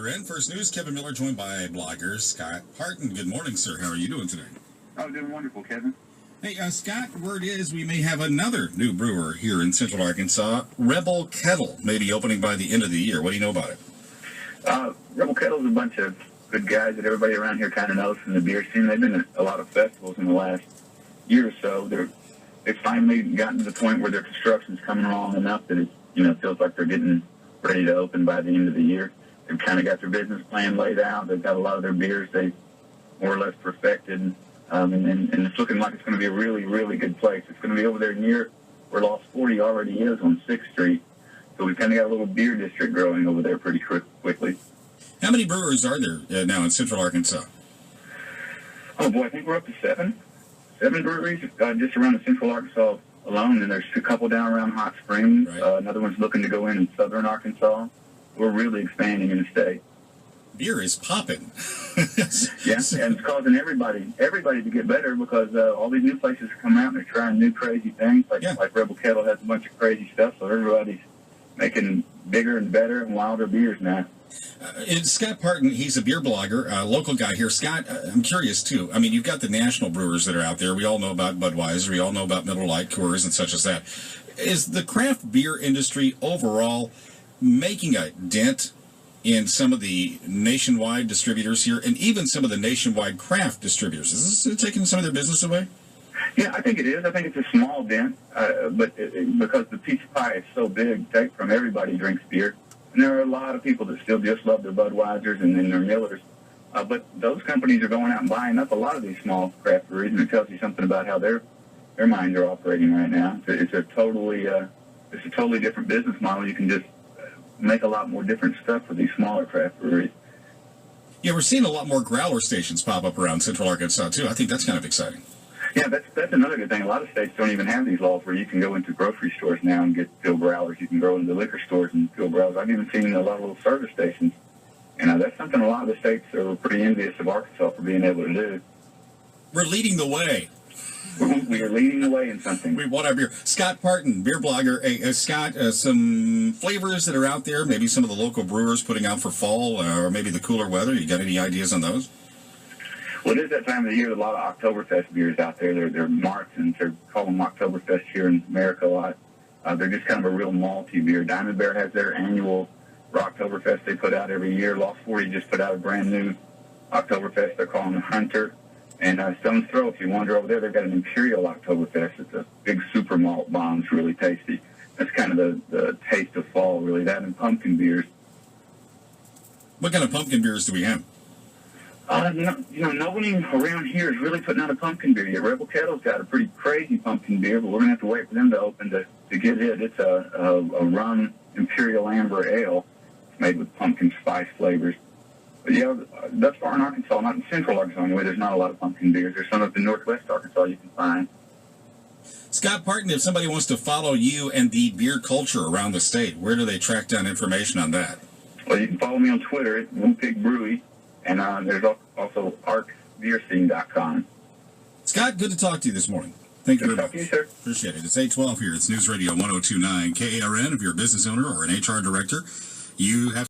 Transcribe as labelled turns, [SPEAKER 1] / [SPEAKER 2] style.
[SPEAKER 1] KARN First News, Kevin Miller, joined by blogger Scott Parton. Good morning, sir. How are you doing today?
[SPEAKER 2] I'm doing wonderful, Kevin.
[SPEAKER 1] Hey, Scott, word is we may have another new brewer here in Central Arkansas. Rebel Kettle may be opening by the end of the year. What do you know about it?
[SPEAKER 2] Rebel Kettle's a bunch of good guys that everybody around here kind of knows from the beer scene. They've been at a lot of festivals in the last year or so. They've finally gotten to the point where their construction's coming along enough that it feels like they're getting ready to open by the end of the year. They've kind of got their business plan laid out. They've got a lot of their beers they've more or less perfected. And it's looking like it's going to be a really, really good place. It's going to be over there near where Lost 40 already is on 6th Street. So we've kind of got a little beer district growing over there pretty quickly.
[SPEAKER 1] How many brewers are there now in Central Arkansas?
[SPEAKER 2] Oh, boy, I think we're up to 7. 7 breweries just around the Central Arkansas alone, and there's a couple down around Hot Springs.
[SPEAKER 1] Right.
[SPEAKER 2] Another one's looking to go in Southern Arkansas. We're really expanding in the state.
[SPEAKER 1] Beer is popping.
[SPEAKER 2] Yeah, and it's causing everybody to get better because all these new places are coming out and they're trying new crazy things. Like Rebel Kettle has a bunch of crazy stuff, so everybody's making bigger and better and wilder beers now.
[SPEAKER 1] It's Scott Parton. He's a beer blogger, local guy here. Scott, I'm curious, too. I mean, you've got the national brewers that are out there. We all know about Budweiser. We all know about Miller Lite, Coors, and such as that. Is the craft beer industry overall making a dent in some of the nationwide distributors here and even some of the nationwide craft distributors? Is this taking some of their business away?
[SPEAKER 2] Yeah, I think it is. I think it's a small dent, but because the piece of pie is so big, take from everybody drinks beer. And there are a lot of people that still just love their Budweisers and their Millers. But those companies are going out and buying up a lot of these small craft breweries, and it tells you something about how their minds are operating right now. It's a totally different business model. You can just make a lot more different stuff for these smaller craft breweries.
[SPEAKER 1] Yeah, we're seeing a lot more growler stations pop up around Central Arkansas, too. I think that's kind of exciting.
[SPEAKER 2] Yeah, that's another good thing. A lot of states don't even have these laws where you can go into grocery stores now and get fill growlers. You can go into liquor stores and fill growlers. I've even seen a lot of little service stations. And that's something a lot of the states are pretty envious of Arkansas for being able to do.
[SPEAKER 1] We're leading the way.
[SPEAKER 2] We are leading the way in something.
[SPEAKER 1] We want our beer. Scott Parton, beer blogger. Hey, Scott, some flavors that are out there, maybe some of the local brewers putting out for fall or maybe the cooler weather. You got any ideas on those?
[SPEAKER 2] Well, it is that time of the year. A lot of Oktoberfest beers out there. They're Martins. They call them Oktoberfest here in America a lot. They're just kind of a real malty beer. Diamond Bear has their annual Oktoberfest they put out every year. Lost 40 just put out a brand new Oktoberfest. They're calling the Hunter. And Stone's Throw, if you wander over there, they've got an Imperial Oktoberfest. It's a big super malt bomb. It's really tasty. That's kind of the taste of fall, really. That and pumpkin beers.
[SPEAKER 1] What kind of pumpkin beers do we have?
[SPEAKER 2] Nobody around here is really putting out a pumpkin beer yet. Rebel Kettle's got a pretty crazy pumpkin beer, but we're going to have to wait for them to open to get it. It's a rum Imperial Amber Ale. It's made with pumpkin spice flavors. But yeah, thus far in Arkansas, not in Central Arkansas anyway, there's not a lot of pumpkin beers. There's some up in Northwest Arkansas you can find.
[SPEAKER 1] Scott Parton, if somebody wants to follow you and the beer culture around the state, where do they track down information on that?
[SPEAKER 2] Well, you can follow me on Twitter at Pig Brewery, and there's also arcbeerscene.com.
[SPEAKER 1] Scott, good to talk to you this morning. Thank you very much.
[SPEAKER 2] Good to talk to you, sir.
[SPEAKER 1] Appreciate it. It's 8:12 here. It's News Radio 102.9 KARN. If you're a business owner or an HR director, you have